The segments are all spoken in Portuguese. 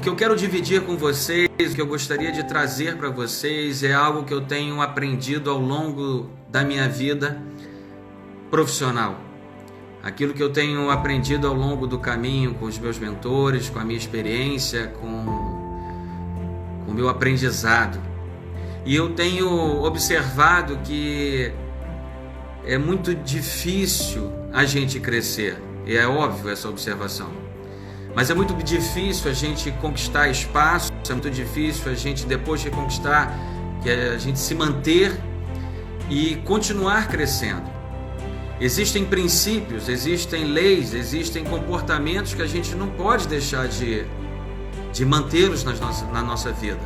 O que eu quero dividir com vocês, o que eu gostaria de trazer para vocês é algo que eu tenho aprendido ao longo da minha vida profissional. Aquilo que eu tenho aprendido ao longo do caminho com os meus mentores, com a minha experiência, com o meu aprendizado. E eu tenho observado que é muito difícil a gente crescer. E é óbvio essa observação. Mas é muito difícil a gente conquistar espaço, é muito difícil a gente, depois de conquistar, que a gente se manter e continuar crescendo. Existem princípios, existem leis, existem comportamentos que a gente não pode deixar de mantê-los na nossa vida.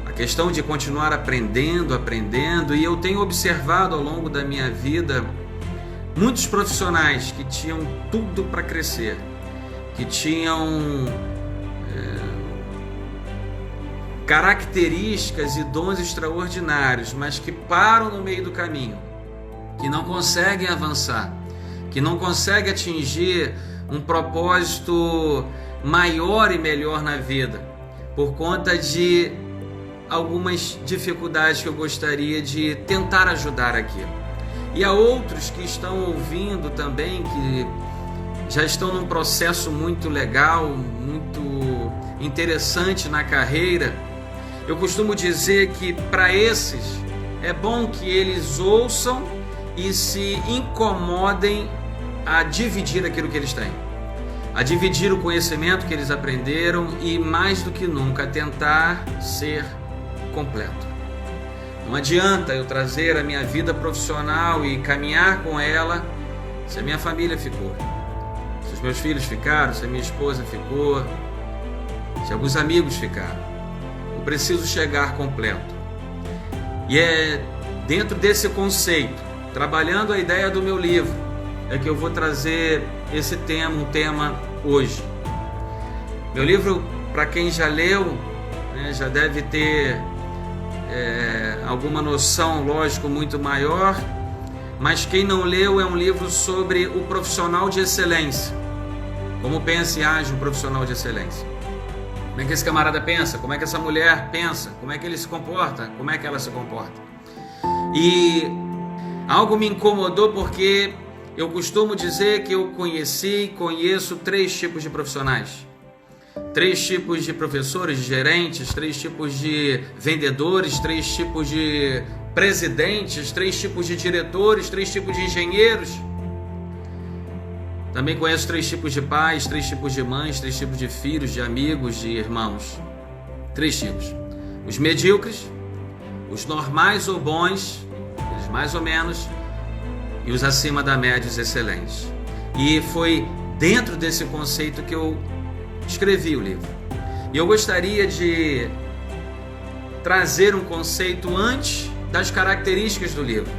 A questão de continuar aprendendo, e eu tenho observado ao longo da minha vida muitos profissionais que tinham tudo para crescer, que tinham características e dons extraordinários, mas que param no meio do caminho, que não conseguem avançar, que não conseguem atingir um propósito maior e melhor na vida, por conta de algumas dificuldades que eu gostaria de tentar ajudar aqui. E há outros que estão ouvindo também, que já estão num processo muito legal, muito interessante na carreira. Eu costumo dizer que para esses é bom que eles ouçam e se incomodem a dividir aquilo que eles têm, a dividir o conhecimento que eles aprenderam e, mais do que nunca, a tentar ser completo. Não adianta eu trazer a minha vida profissional e caminhar com ela se a minha família ficou, se os meus filhos ficaram, se a minha esposa ficou, se alguns amigos ficaram. Eu preciso chegar completo. E é dentro desse conceito, trabalhando a ideia do meu livro, é que eu vou trazer esse tema, um tema hoje. Meu livro, para quem já leu, né, já deve ter alguma noção, lógico, muito maior, mas quem não leu, é um livro sobre o profissional de excelência. Como pensa e age um profissional de excelência. Como é que esse camarada pensa? Como é que essa mulher pensa? Como é que ele se comporta? Como é que ela se comporta? E algo me incomodou porque eu costumo dizer que eu conheço 3 tipos de profissionais. 3 tipos de professores, de gerentes, 3 tipos de vendedores, 3 tipos de presidentes, 3 tipos de diretores, 3 tipos de engenheiros. Também conheço 3 tipos de pais, 3 tipos de mães, 3 tipos de filhos, de amigos, de irmãos. 3 tipos. Os medíocres, os normais ou bons, eles mais ou menos, e os acima da média, os excelentes. E foi dentro desse conceito que eu escrevi o livro. E eu gostaria de trazer um conceito antes das características do livro,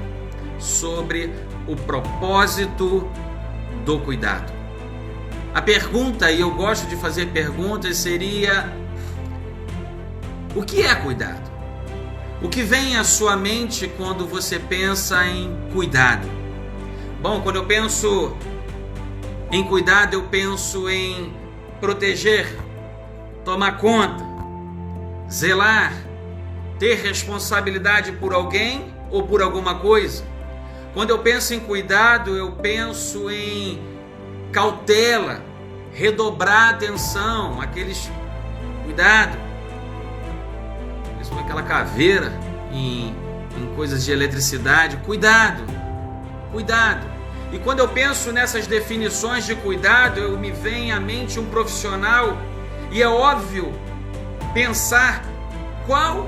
sobre o propósito do cuidado. A pergunta, e eu gosto de fazer perguntas, seria: o que é cuidado? O que vem à sua mente quando você pensa em cuidado? Bom, quando eu penso em cuidado, eu penso em proteger, tomar conta, zelar, ter responsabilidade por alguém ou por alguma coisa. Quando eu penso em cuidado, eu penso em cautela, redobrar atenção, aqueles cuidado, aquela caveira em coisas de eletricidade, cuidado. E quando eu penso nessas definições de cuidado, me vem à mente um profissional, e é óbvio pensar qual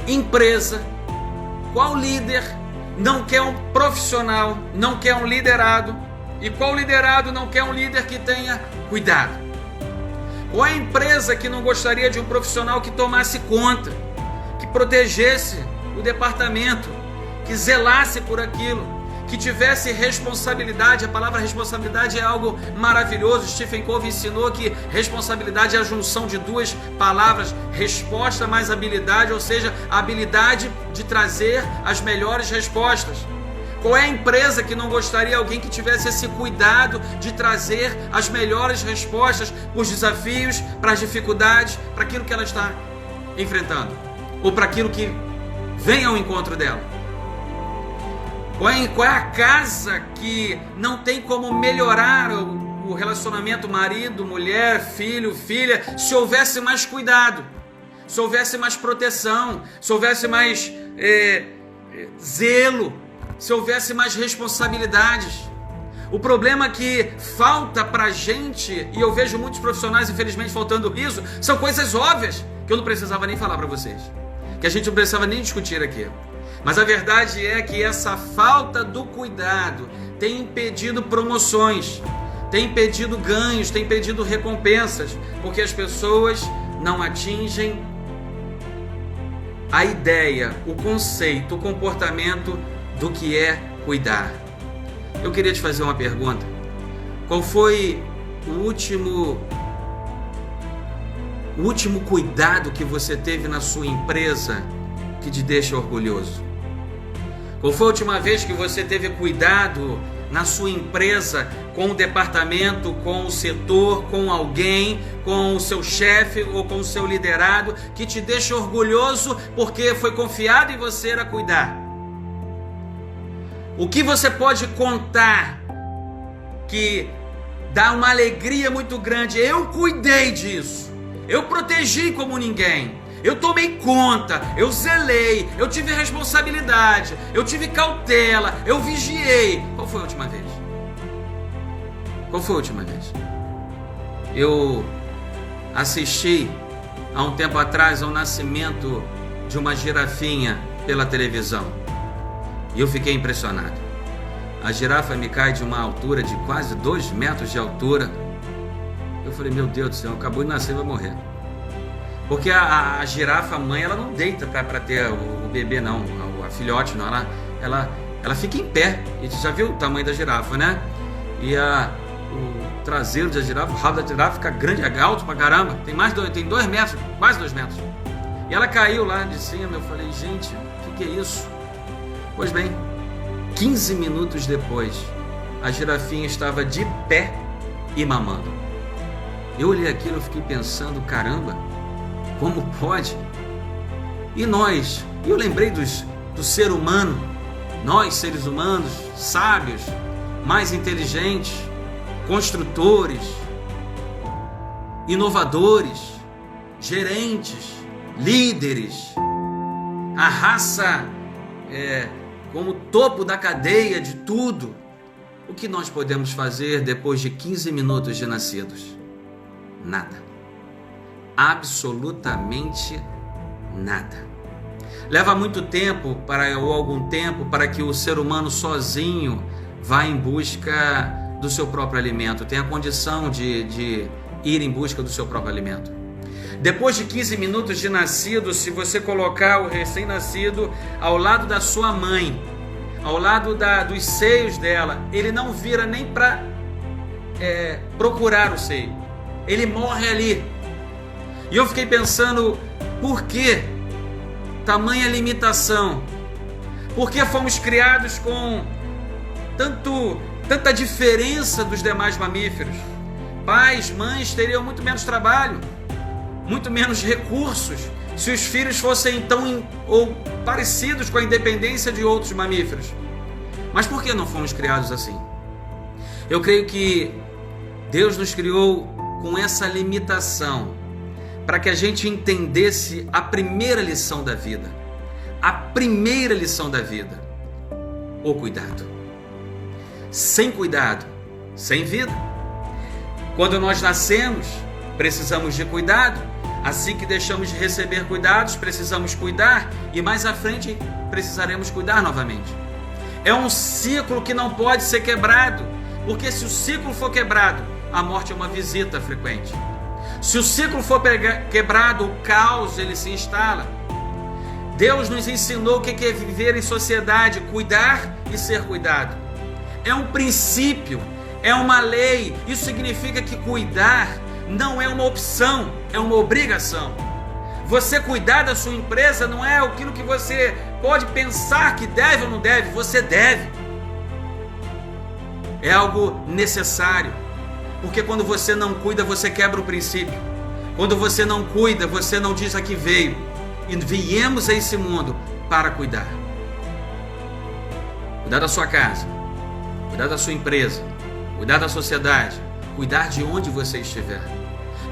empresa, qual líder não quer um profissional, não quer um liderado, e qual liderado não quer um líder que tenha cuidado. Qual é a empresa que não gostaria de um profissional que tomasse conta, que protegesse o departamento, que zelasse por aquilo, que tivesse responsabilidade? A palavra responsabilidade é algo maravilhoso. Stephen Covey ensinou que responsabilidade é a junção de 2 palavras, resposta mais habilidade, ou seja, a habilidade de trazer as melhores respostas. Qual é a empresa que não gostaria de alguém que tivesse esse cuidado de trazer as melhores respostas para os desafios, para as dificuldades, para aquilo que ela está enfrentando, ou para aquilo que vem ao encontro dela? Qual é a casa que não tem como melhorar o relacionamento marido, mulher, filho, filha, se houvesse mais cuidado, se houvesse mais proteção, se houvesse mais zelo, se houvesse mais responsabilidades? O problema é que falta pra gente, e eu vejo muitos profissionais infelizmente faltando isso, são coisas óbvias que eu não precisava nem falar para vocês, que a gente não precisava nem discutir aqui. Mas a verdade é que essa falta do cuidado tem impedido promoções, tem impedido ganhos, tem impedido recompensas, porque as pessoas não atingem a ideia, o conceito, o comportamento do que é cuidar. Eu queria te fazer uma pergunta. Qual foi o último cuidado que você teve na sua empresa que te deixa orgulhoso? Qual foi a última vez que você teve cuidado na sua empresa com o departamento, com o setor, com alguém, com o seu chefe ou com o seu liderado, que te deixa orgulhoso porque foi confiado em você a cuidar? O que você pode contar que dá uma alegria muito grande? Eu cuidei disso, eu protegi como ninguém, eu tomei conta, eu zelei, eu tive responsabilidade, eu tive cautela, eu vigiei. Qual foi a última vez? Qual foi a última vez? Eu assisti há um tempo atrás ao nascimento de uma girafinha pela televisão e eu fiquei impressionado. A girafa me cai de uma altura de quase 2 metros de altura. Eu falei, meu Deus do céu, acabou de nascer, vai morrer. Porque a girafa mãe, ela não deita para ter o bebê não, a filhote não, ela fica em pé. E você já viu o tamanho da girafa, né? E o traseiro da girafa, o rabo da girafa fica grande, é alto pra caramba, tem 2 metros, quase 2 metros. E ela caiu lá de cima, eu falei, gente, o que é isso? Pois bem, 15 minutos depois, a girafinha estava de pé e mamando. Eu olhei aquilo e fiquei pensando, caramba, como pode? E nós? Eu lembrei do ser humano, nós seres humanos, sábios, mais inteligentes, construtores, inovadores, gerentes, líderes, a raça como topo da cadeia de tudo. O que nós podemos fazer depois de 15 minutos de nascidos? Nada. Absolutamente nada. Leva muito tempo ou algum tempo para que o ser humano sozinho vá em busca do seu próprio alimento, tenha a condição de ir em busca do seu próprio alimento. Depois de 15 minutos de nascido, se você colocar o recém-nascido ao lado da sua mãe, ao lado dos seios dela, ele não vira nem para procurar o seio, ele morre ali. E eu fiquei pensando, por que tamanha limitação? Por que fomos criados com tanta diferença dos demais mamíferos? Pais, mães teriam muito menos trabalho, muito menos recursos, se os filhos fossem tão ou parecidos com a independência de outros mamíferos. Mas por que não fomos criados assim? Eu creio que Deus nos criou com essa limitação, para que a gente entendesse a primeira lição da vida. A primeira lição da vida: o cuidado. Sem cuidado, sem vida. Quando nós nascemos, precisamos de cuidado. Assim que deixamos de receber cuidados, precisamos cuidar. E mais à frente, precisaremos cuidar novamente. É um ciclo que não pode ser quebrado. Porque se o ciclo for quebrado, a morte é uma visita frequente. Se o ciclo for quebrado, o caos ele se instala. Deus nos ensinou o que é viver em sociedade, cuidar e ser cuidado. É um princípio, é uma lei. Isso significa que cuidar não é uma opção, é uma obrigação. Você cuidar da sua empresa não é aquilo que você pode pensar que deve ou não deve, você deve. é algo necessário. Porque quando você não cuida, você quebra o princípio. Quando você não cuida, você não diz a que veio. E viemos a esse mundo para cuidar. Cuidar da sua casa, cuidar da sua empresa, cuidar da sociedade, cuidar de onde você estiver.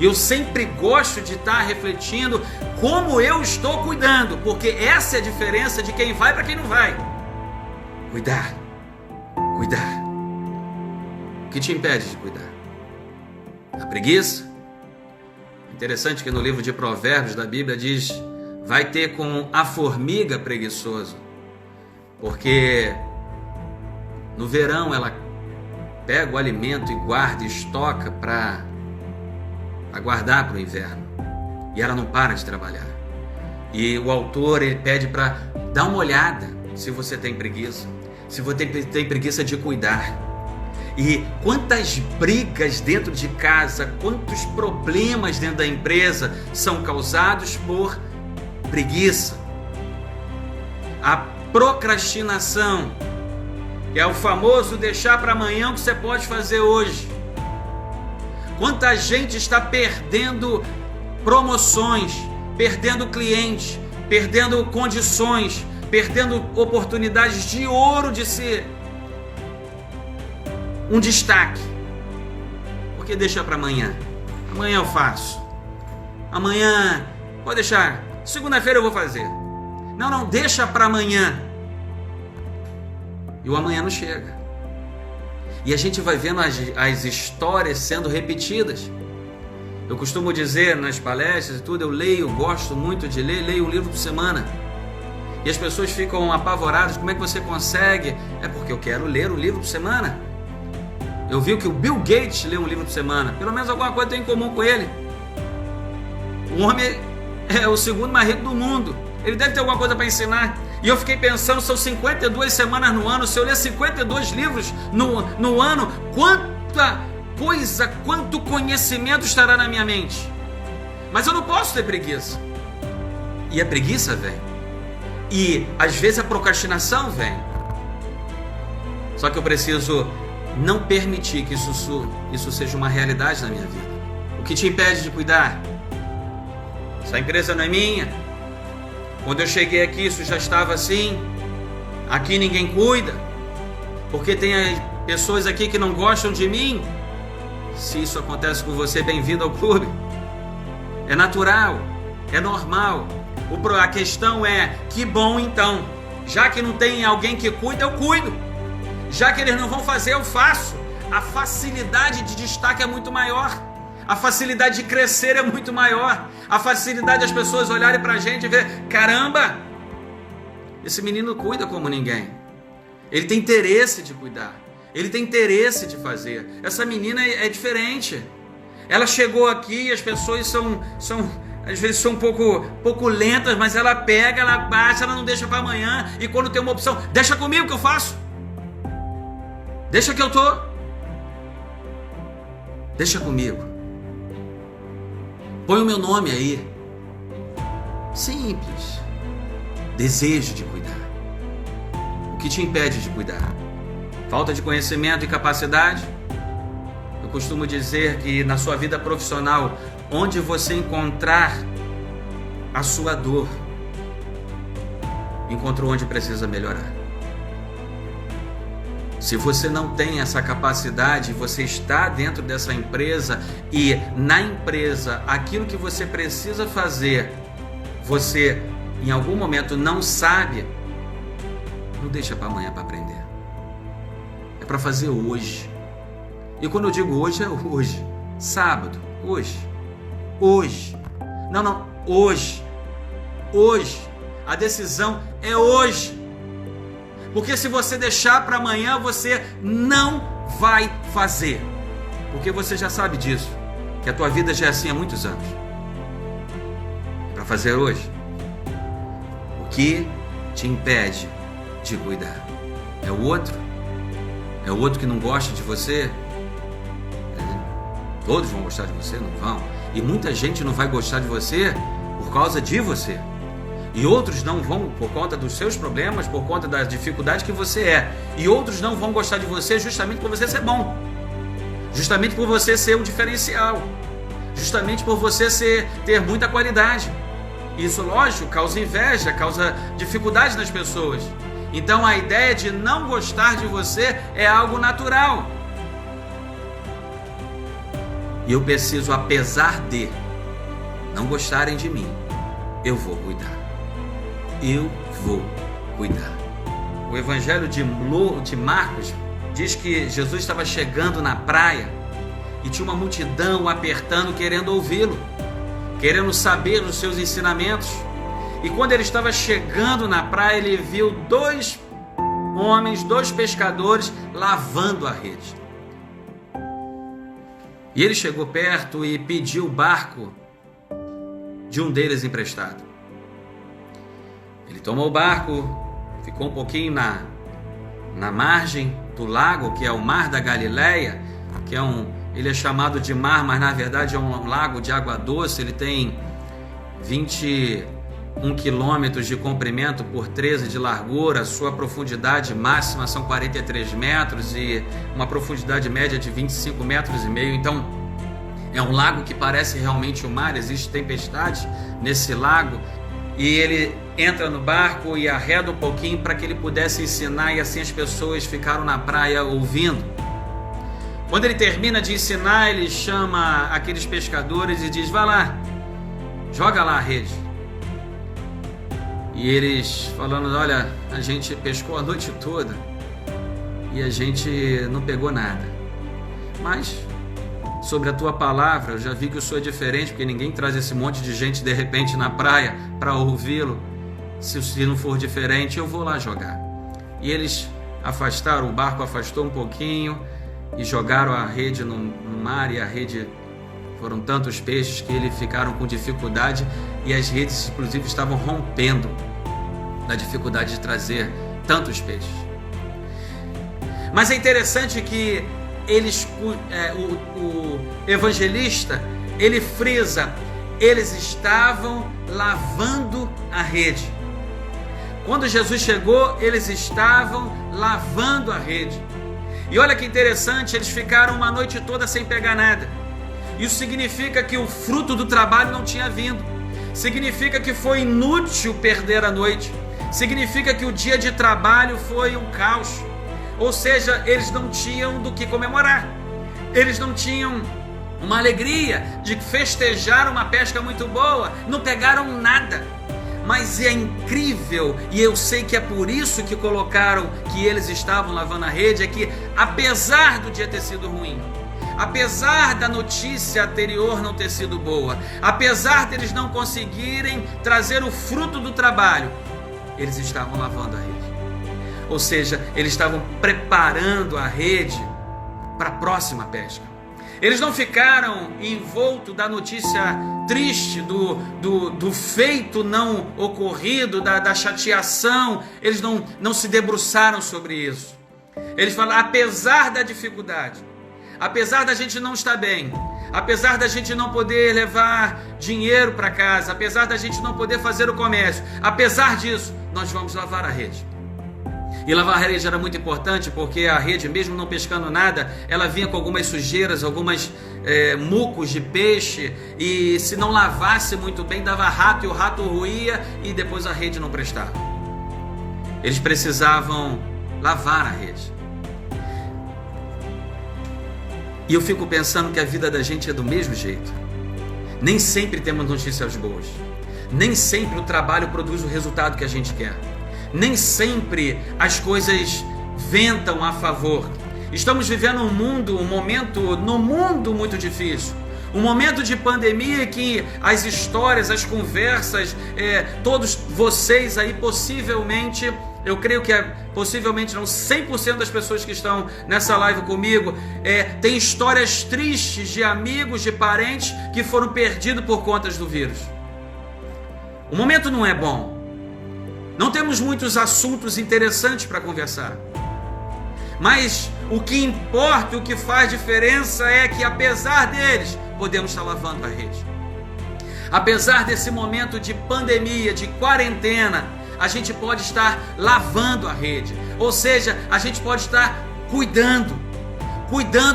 Eu sempre gosto de estar refletindo como eu estou cuidando, porque essa é a diferença de quem vai para quem não vai. Cuidar, cuidar. O que te impede de cuidar? A preguiça? Interessante que no livro de Provérbios da Bíblia diz: vai ter com a formiga preguiçoso, porque no verão ela pega o alimento e guarda e estoca para guardar para o inverno, e ela não para de trabalhar. E o autor ele pede para dar uma olhada se você tem preguiça, se você tem preguiça de cuidar. E quantas brigas dentro de casa, quantos problemas dentro da empresa são causados por preguiça. A procrastinação, que é o famoso deixar para amanhã o que você pode fazer hoje. Quanta gente está perdendo promoções, perdendo clientes, perdendo condições, perdendo oportunidades de ouro de ser um destaque. Porque deixa para amanhã. Amanhã eu faço. Amanhã, pode deixar. Segunda-feira eu vou fazer. Não, deixa para amanhã. E o amanhã não chega. E a gente vai vendo as histórias sendo repetidas. Eu costumo dizer nas palestras e tudo, eu leio, gosto muito de ler, leio um livro por semana. E as pessoas ficam apavoradas, como é que você consegue? É porque eu quero ler um livro por semana. Eu vi que o Bill Gates lê um livro por semana. Pelo menos alguma coisa tem em comum com ele. O homem é o segundo mais rico do mundo. Ele deve ter alguma coisa para ensinar. E eu fiquei pensando, são 52 semanas no ano. Se eu ler 52 livros no ano, quanta coisa, quanto conhecimento estará na minha mente. Mas eu não posso ter preguiça. E a preguiça vem. E às vezes a procrastinação vem. Só que eu preciso não permitir que isso seja uma realidade na minha vida. O que te impede de cuidar? Essa empresa não é minha. Quando eu cheguei aqui, isso já estava assim. Aqui ninguém cuida. Porque tem pessoas aqui que não gostam de mim. Se isso acontece com você, bem-vindo ao clube. É natural, é normal. A questão é, que bom então. Já que não tem alguém que cuida, eu cuido. Já que eles não vão fazer, eu faço. A facilidade de destaque é muito maior. A facilidade de crescer é muito maior. A facilidade das pessoas olharem pra gente e ver, caramba, esse menino cuida como ninguém. Ele tem interesse de cuidar. Ele tem interesse de fazer. Essa menina é diferente. Ela chegou aqui e as pessoas são às vezes são um pouco lentas, mas ela pega, ela bate, ela não deixa para amanhã. E quando tem uma opção, deixa comigo que eu faço. Deixa que eu tô. Deixa comigo. Põe o meu nome aí. Simples. Desejo de cuidar. O que te impede de cuidar? Falta de conhecimento e capacidade? Eu costumo dizer que na sua vida profissional, onde você encontrar a sua dor, encontrou onde precisa melhorar. Se você não tem essa capacidade, você está dentro dessa empresa e na empresa aquilo que você precisa fazer, você em algum momento não sabe, não deixa para amanhã para aprender. É para fazer hoje. E quando eu digo hoje, é hoje. Sábado, hoje. Hoje. Não, hoje. Hoje. A decisão é hoje. Porque se você deixar para amanhã, você não vai fazer. Porque você já sabe disso. Que a tua vida já é assim há muitos anos. Para fazer hoje. O que te impede de cuidar? É o outro? É o outro que não gosta de você? Todos vão gostar de você? Não vão. E muita gente não vai gostar de você por causa de você. E outros não vão por conta dos seus problemas, por conta da dificuldade que você é. E outros não vão gostar de você justamente por você ser bom. Justamente por você ser um diferencial. Justamente por você ter muita qualidade. Isso, lógico, causa inveja, causa dificuldade nas pessoas. Então a ideia de não gostar de você é algo natural. E eu preciso, apesar de não gostarem de mim, eu vou cuidar. Eu vou cuidar. O Evangelho de Marcos diz que Jesus estava chegando na praia e tinha uma multidão apertando, querendo ouvi-lo, querendo saber os seus ensinamentos. E quando ele estava chegando na praia, ele viu 2 homens, 2 pescadores lavando a rede. E ele chegou perto e pediu o barco de um deles emprestado. Ele tomou o barco, ficou um pouquinho na margem do lago, que é o Mar da Galileia, que ele é chamado de mar, mas na verdade é um lago de água doce. Ele tem 21 quilômetros de comprimento por 13 de largura, sua profundidade máxima são 43 metros e uma profundidade média de 25 metros e meio. Então é um lago que parece realmente o mar, existe tempestade nesse lago. E ele entra no barco e arreda um pouquinho para que ele pudesse ensinar, e assim as pessoas ficaram na praia ouvindo. Quando ele termina de ensinar, ele chama aqueles pescadores e diz: vai lá, joga lá a rede. E eles falando: olha, a gente pescou a noite toda e a gente não pegou nada, mas sobre a tua palavra eu já vi que o senhor é diferente, porque ninguém traz esse monte de gente de repente na praia para ouvi-lo. Se não for diferente, eu vou lá jogar. E eles afastaram, o barco afastou um pouquinho e jogaram a rede no mar, e a rede, foram tantos peixes que eles ficaram com dificuldade, e as redes inclusive estavam rompendo da dificuldade de trazer tantos peixes. Mas é interessante que o evangelista, ele frisa: eles estavam lavando a rede. Quando Jesus chegou, eles estavam lavando a rede. E olha que interessante, eles ficaram uma noite toda sem pegar nada. Isso significa que o fruto do trabalho não tinha vindo. Significa que foi inútil perder a noite. Significa que o dia de trabalho foi um caos. Ou seja, eles não tinham do que comemorar. Eles não tinham uma alegria de festejar uma pesca muito boa. Não pegaram nada. Mas é incrível, e eu sei que é por isso que colocaram que eles estavam lavando a rede, é que apesar do dia ter sido ruim, apesar da notícia anterior não ter sido boa, apesar deles não conseguirem trazer o fruto do trabalho, eles estavam lavando a rede. Ou seja, eles estavam preparando a rede para a próxima pesca. Eles não ficaram envoltos da notícia triste, do feito não ocorrido, da chateação. Eles não se debruçaram sobre isso. Eles falaram: apesar da dificuldade, apesar da gente não estar bem, apesar da gente não poder levar dinheiro para casa, apesar da gente não poder fazer o comércio, apesar disso, nós vamos lavar a rede. E lavar a rede era muito importante, porque a rede, mesmo não pescando nada, ela vinha com algumas sujeiras, algumas mucos de peixe, e se não lavasse muito bem, dava rato, e o rato ruía, e depois a rede não prestava. Eles precisavam lavar a rede. E eu fico pensando que a vida da gente é do mesmo jeito. Nem sempre temos notícias boas. Nem sempre o trabalho produz o resultado que a gente quer. Nem sempre as coisas ventam a favor. Estamos vivendo um momento no mundo muito difícil. Um momento de pandemia que as histórias, as conversas, todos vocês aí possivelmente, eu creio que possivelmente não 100% das pessoas que estão nessa live comigo, tem histórias tristes de amigos, de parentes que foram perdidos por conta do vírus. O momento não é bom. Não temos muitos assuntos interessantes para conversar. Mas o que importa, o que faz diferença é que apesar deles, podemos estar lavando a rede. Apesar desse momento de pandemia, de quarentena, a gente pode estar lavando a rede. Ou seja, a gente pode estar cuidando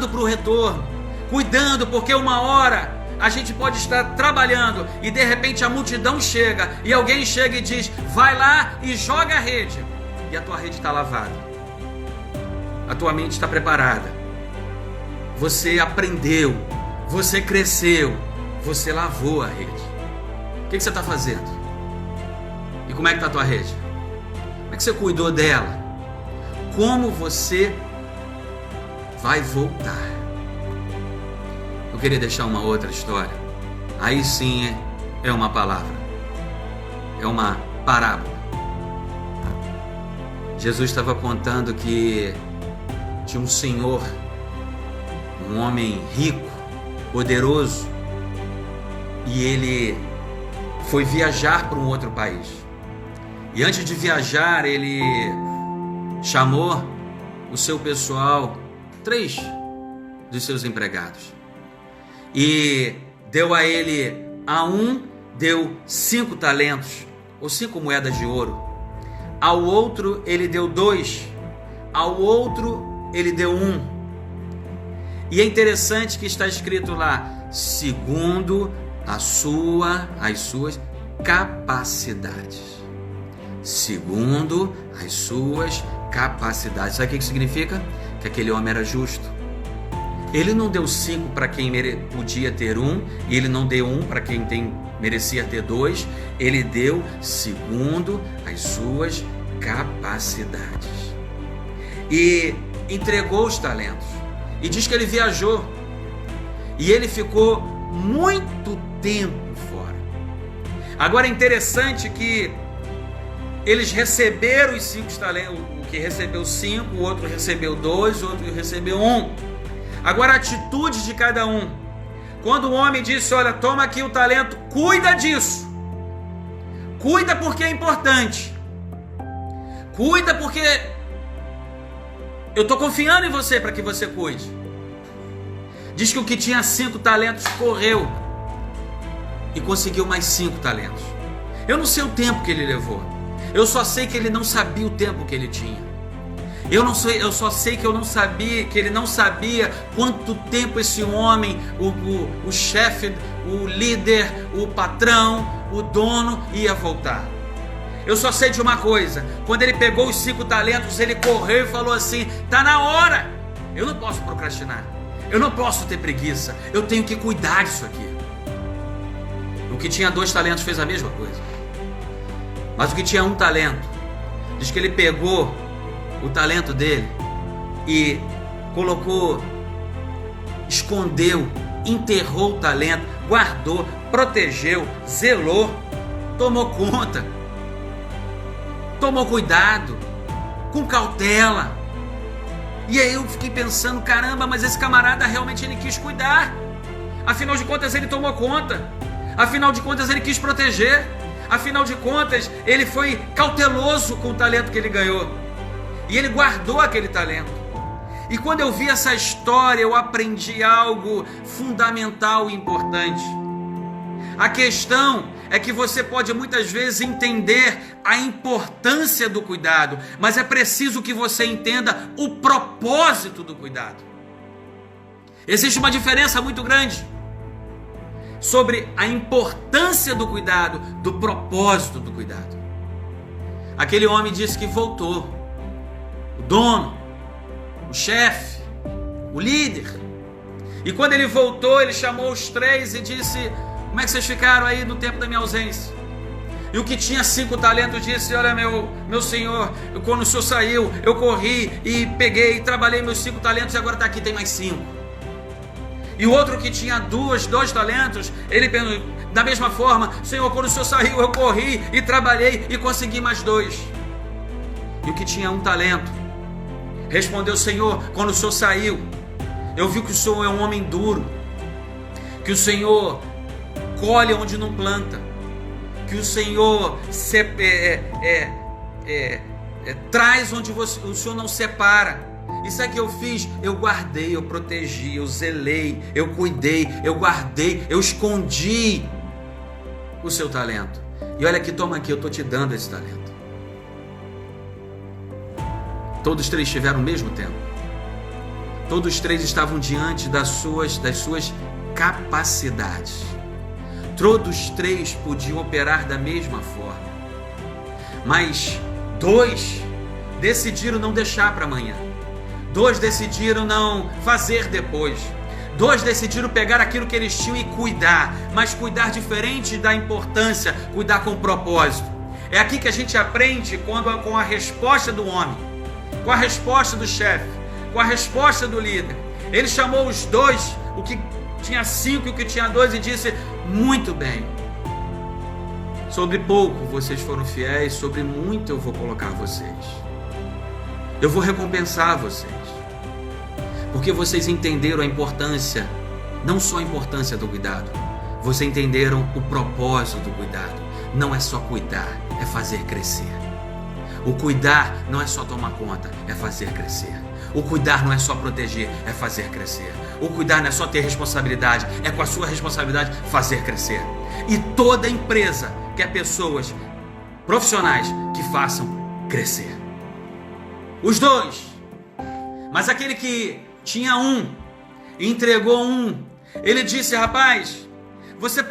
para o retorno, cuidando, porque uma hora a gente pode estar trabalhando e de repente a multidão chega e alguém chega e diz: vai lá e joga a rede. E a tua rede está lavada, a tua mente está preparada, você aprendeu, você cresceu, você lavou a rede. O que você está fazendo? E como é que está a tua rede? Como é que você cuidou dela? Como você vai voltar? Eu queria deixar uma outra história. Aí sim é uma palavra, é uma parábola. Jesus estava contando que tinha um senhor, um homem rico, poderoso, e ele foi viajar para um outro país. E antes de viajar, ele chamou o seu pessoal, 3 dos seus empregados, e deu a ele, a um deu 5 talentos, ou 5 moedas de ouro. Ao outro ele deu 2, ao outro ele deu 1. E é interessante que está escrito lá, segundo as suas capacidades. Segundo as suas capacidades. Sabe o que significa? Que aquele homem era justo. Ele não deu 5 para quem podia ter 1, e ele não deu 1 para quem merecia ter 2. Ele deu segundo as suas capacidades. E entregou os talentos. E diz que ele viajou. E ele ficou muito tempo fora. Agora é interessante que eles receberam os 5 talentos. O que recebeu 5, o outro recebeu 2, o outro recebeu 1. Agora a atitude de cada um. Quando o homem disse: olha, toma aqui o talento, cuida disso. Cuida porque é importante. Cuida porque eu estou confiando em você para que você cuide. Diz que o que tinha 5 talentos correu e conseguiu mais 5 talentos. Eu não sei o tempo que ele levou. Eu só sei que ele não sabia o tempo que ele tinha. Eu só sei que ele não sabia quanto tempo esse homem, o chefe, o líder, o patrão, o dono ia voltar. Eu só sei de uma coisa: quando ele pegou os 5 talentos, ele correu e falou assim: tá na hora, eu não posso procrastinar, eu não posso ter preguiça, eu tenho que cuidar disso aqui. O que tinha 2 talentos fez a mesma coisa, mas o que tinha 1 talento, diz que ele pegou o talento dele e colocou, escondeu, enterrou o talento, guardou, protegeu, zelou, tomou conta, tomou cuidado, com cautela. E aí eu fiquei pensando: caramba, mas esse camarada realmente ele quis cuidar. Afinal de contas ele tomou conta. Afinal de contas ele quis proteger. Afinal de contas ele foi cauteloso com o talento que ele ganhou. E ele guardou aquele talento. E quando eu vi essa história, eu aprendi algo fundamental e importante. A questão é que você pode muitas vezes entender a importância do cuidado, mas é preciso que você entenda o propósito do cuidado. Existe uma diferença muito grande sobre a importância do cuidado, do propósito do cuidado. Aquele homem disse que voltou. O dono, o chefe, o líder. E quando ele voltou, ele chamou os 3 e disse: como é que vocês ficaram aí no tempo da minha ausência? E o que tinha 5 talentos disse: olha, meu senhor, quando o senhor saiu, eu corri e peguei e trabalhei meus 5 talentos, e agora está aqui, tem mais 5. E o outro que tinha 2 talentos, ele pensou da mesma forma: senhor, quando o senhor saiu, eu corri e trabalhei e consegui mais 2. E o que tinha 1 talento respondeu: senhor, quando o senhor saiu, eu vi que o senhor é um homem duro, que o senhor colhe onde não planta, que o senhor traz onde o senhor não separa. Isso é que eu fiz: eu guardei, eu protegi, eu zelei, eu cuidei, eu guardei, eu escondi. o seu talento. E olha aqui, toma aqui, eu estou te dando esse talento. Todos três tiveram o mesmo tempo. Todos três estavam diante das suas capacidades. Todos três podiam operar da mesma forma. Mas 2 decidiram não deixar para amanhã. 2 decidiram não fazer depois. 2 decidiram pegar aquilo que eles tinham e cuidar, mas cuidar diferente da importância, cuidar com propósito. É aqui que a gente aprende com a resposta do homem, com a resposta do chefe, com a resposta do líder. Ele chamou os 2, o que tinha 5 e o que tinha 2, e disse: muito bem, sobre pouco vocês foram fiéis, sobre muito eu vou colocar vocês. Eu vou recompensar vocês. Porque vocês entenderam a importância, não só a importância do cuidado, vocês entenderam o propósito do cuidado. Não é só cuidar, é fazer crescer. O cuidar não é só tomar conta, é fazer crescer. O cuidar não é só proteger, é fazer crescer. O cuidar não é só ter responsabilidade, é com a sua responsabilidade fazer crescer. E toda empresa quer pessoas profissionais que façam crescer. Os 2, mas aquele que tinha 1, entregou 1, ele disse: rapaz, você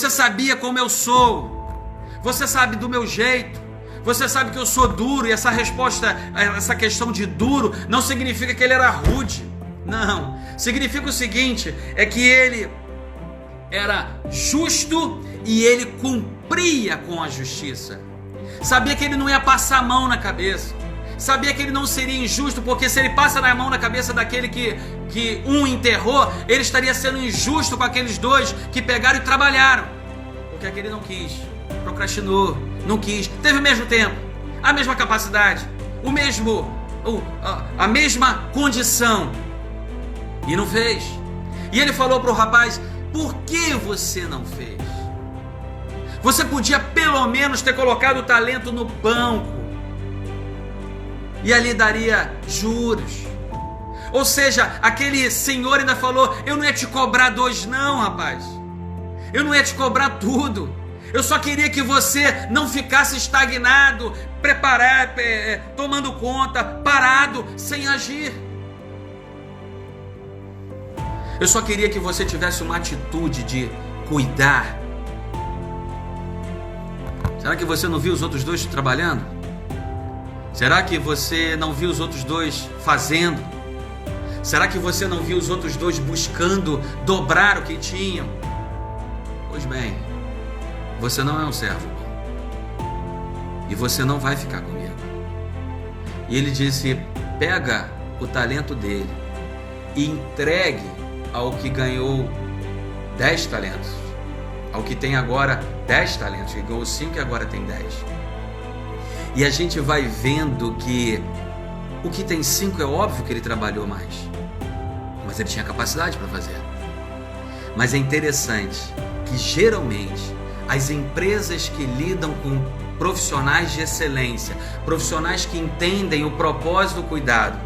sabia como eu sou, você sabe do meu jeito, você sabe que eu sou duro, e essa questão de duro não significa que ele era rude, não, significa o seguinte, é que ele era justo e ele cumpria com a justiça, sabia que ele não ia passar a mão na cabeça, sabia que ele não seria injusto, porque se ele passa a mão na cabeça daquele que 1 enterrou, ele estaria sendo injusto com aqueles 2 que pegaram e trabalharam, porque aquele não quis, procrastinou, não quis, teve o mesmo tempo, a mesma capacidade, a mesma condição, e não fez. E ele falou para o rapaz: por que você não fez? Você podia pelo menos ter colocado o talento no banco, e ali daria juros. Ou seja, aquele senhor ainda falou: eu não ia te cobrar 2 não, rapaz. Eu não ia te cobrar tudo. Eu só queria que você não ficasse estagnado, tomando conta, parado, sem agir. Eu só queria que você tivesse uma atitude de cuidar. Será que você não viu os outros 2 trabalhando? Será que você não viu os outros 2 fazendo? Será que você não viu os outros 2 buscando dobrar o que tinham? Pois bem, você não é um servo bom, e você não vai ficar comigo. E ele disse: pega o talento dele e entregue ao que ganhou 10 talentos, ao que tem agora 10 talentos, que ganhou 5 e agora tem 10. E a gente vai vendo que o que tem 5 é óbvio que ele trabalhou mais, mas ele tinha capacidade para fazer. Mas é interessante que geralmente as empresas que lidam com profissionais de excelência, profissionais que entendem o propósito do cuidado,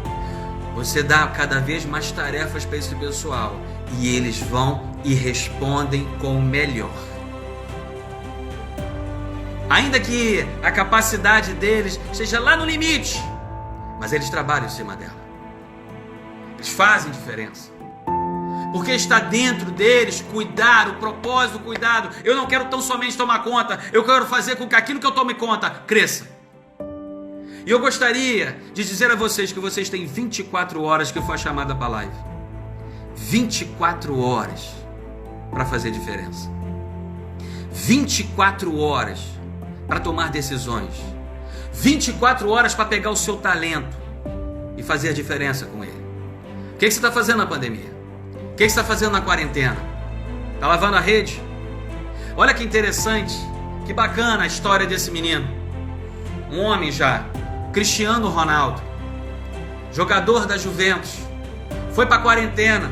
você dá cada vez mais tarefas para esse pessoal e eles vão e respondem com o melhor. Ainda que a capacidade deles esteja lá no limite, mas eles trabalham em cima dela. Eles fazem diferença. Porque está dentro deles cuidar, o propósito do cuidado. Eu não quero tão somente tomar conta, eu quero fazer com que aquilo que eu tome conta cresça. E eu gostaria de dizer a vocês que vocês têm 24 horas, que foi a chamada para a live. 24 horas para fazer diferença. 24 horas para tomar decisões. 24 horas para pegar o seu talento e fazer a diferença com ele. O que você está fazendo na pandemia? O que você está fazendo na quarentena? Está lavando a rede? Olha que interessante, que bacana a história desse menino. Um homem já, Cristiano Ronaldo, jogador da Juventus, foi para a quarentena.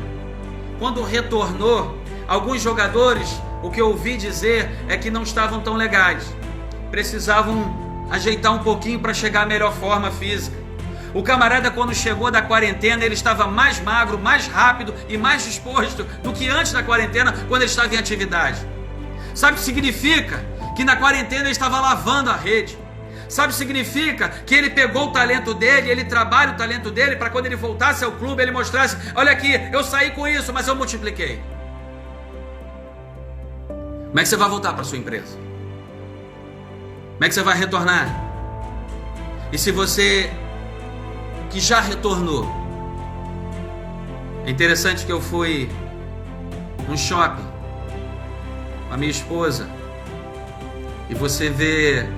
Quando retornou, alguns jogadores, o que eu ouvi dizer é que não estavam tão legais. Precisavam ajeitar um pouquinho para chegar à melhor forma física. O camarada, quando chegou da quarentena, ele estava mais magro, mais rápido e mais disposto do que antes da quarentena, quando ele estava em atividade. Sabe o que significa? Que na quarentena ele estava lavando a rede. Sabe o que significa? Que ele pegou o talento dele, ele trabalha o talento dele para quando ele voltasse ao clube, ele mostrasse: olha aqui, eu saí com isso, mas eu multipliquei. Como é que você vai voltar para sua empresa? Como é que você vai retornar? E se você que já retornou, é interessante que eu fui num shopping com a minha esposa e você vê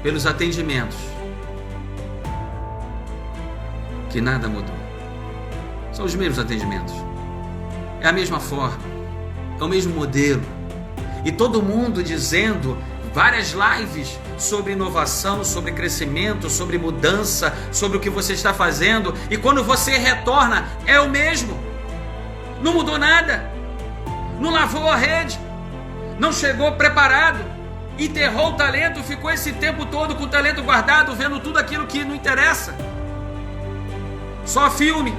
pelos atendimentos que nada mudou. São os mesmos atendimentos, é a mesma forma, é o mesmo modelo, e todo mundo dizendo várias lives sobre inovação, sobre crescimento, sobre mudança, sobre o que você está fazendo, e quando você retorna é o mesmo, não mudou nada, não lavou a rede, não chegou preparado, enterrou o talento, ficou esse tempo todo com o talento guardado, vendo tudo aquilo que não interessa, só filme,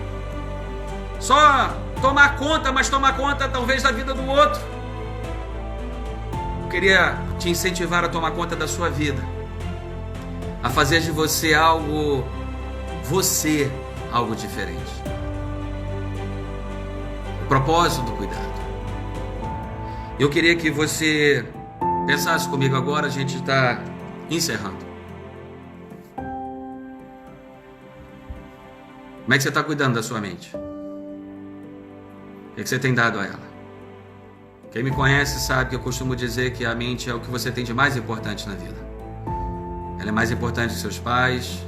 só tomar conta, mas tomar conta talvez da vida do outro. Eu queria te incentivar a tomar conta da sua vida, a fazer de você algo diferente. O propósito do cuidado. Eu queria que você pensasse comigo agora, a gente está encerrando. Como é que você está cuidando da sua mente? O que você tem dado a ela? Quem me conhece sabe que eu costumo dizer que a mente é o que você tem de mais importante na vida. Ela é mais importante que seus pais,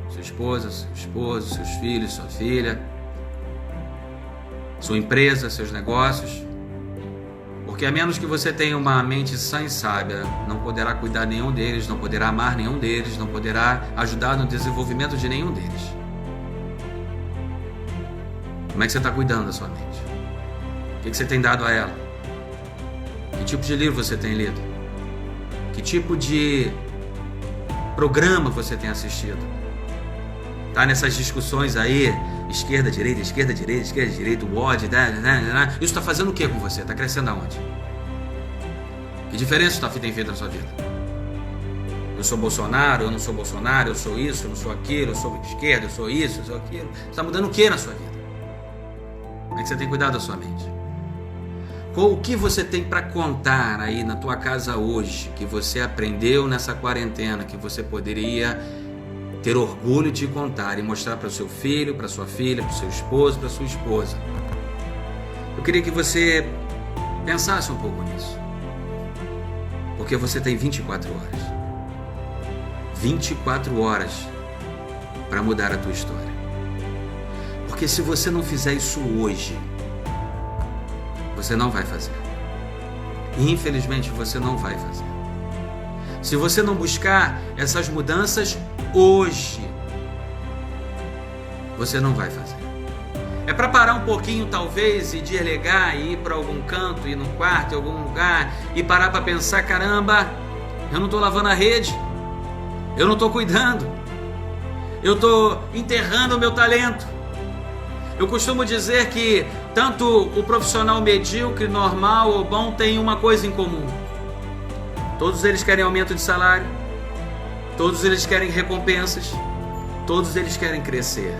sua esposa, seu esposo, seus filhos, sua filha, sua empresa, seus negócios. Porque a menos que você tenha uma mente sã e sábia, não poderá cuidar de nenhum deles, não poderá amar nenhum deles, não poderá ajudar no desenvolvimento de nenhum deles. Como é que você está cuidando da sua mente? O que você tem dado a ela? Que tipo de livro você tem lido? Que tipo de programa você tem assistido? Tá nessas discussões aí, esquerda, direita, esquerda, direita, esquerda, direita, o ódio, isso está fazendo o que com você? Está crescendo aonde? Que diferença isso tem feito na sua vida? Eu sou Bolsonaro, eu não sou Bolsonaro, eu sou isso, eu não sou aquilo, eu sou esquerda, eu sou isso, eu sou aquilo. Está mudando o que na sua vida? Como é que você tem cuidado da sua mente? O que você tem para contar aí na tua casa hoje, que você aprendeu nessa quarentena, que você poderia ter orgulho de contar e mostrar para o seu filho, para sua filha, para o seu esposo, para sua esposa? Eu queria que você pensasse um pouco nisso, porque você tem 24 horas. 24 horas para mudar a tua história. Porque se você não fizer isso hoje, você não vai fazer. E infelizmente você não vai fazer. Se você não buscar essas mudanças hoje, você não vai fazer. É para parar um pouquinho talvez e desligar e ir para algum canto, ir no quarto, em algum lugar e parar para pensar: caramba, eu não estou lavando a rede, eu não estou cuidando, eu estou enterrando o meu talento. Eu costumo dizer que tanto o profissional medíocre, normal ou bom tem uma coisa em comum: todos eles querem aumento de salário, todos eles querem recompensas, todos eles querem crescer,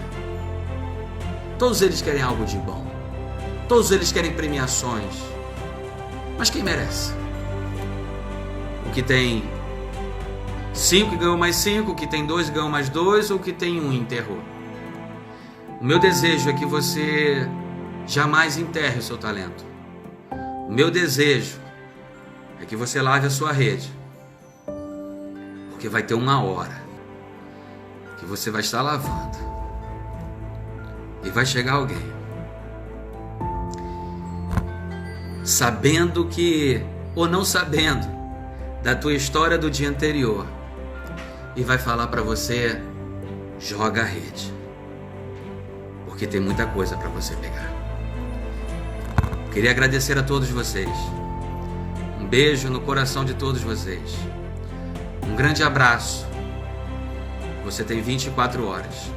todos eles querem algo de bom, todos eles querem premiações. Mas quem merece? O que tem 5 ganhou mais 5, o que tem 2 ganhou mais 2, ou o que tem 1 enterrou? O meu desejo é que você jamais enterre o seu talento. O meu desejo é que você lave a sua rede, porque vai ter uma hora que você vai estar lavando e vai chegar alguém sabendo que, ou não sabendo, da tua história do dia anterior, e vai falar para você: joga a rede, porque tem muita coisa para você pegar. Queria agradecer a todos vocês. Um beijo no coração de todos vocês. Um grande abraço. Você tem 24 horas.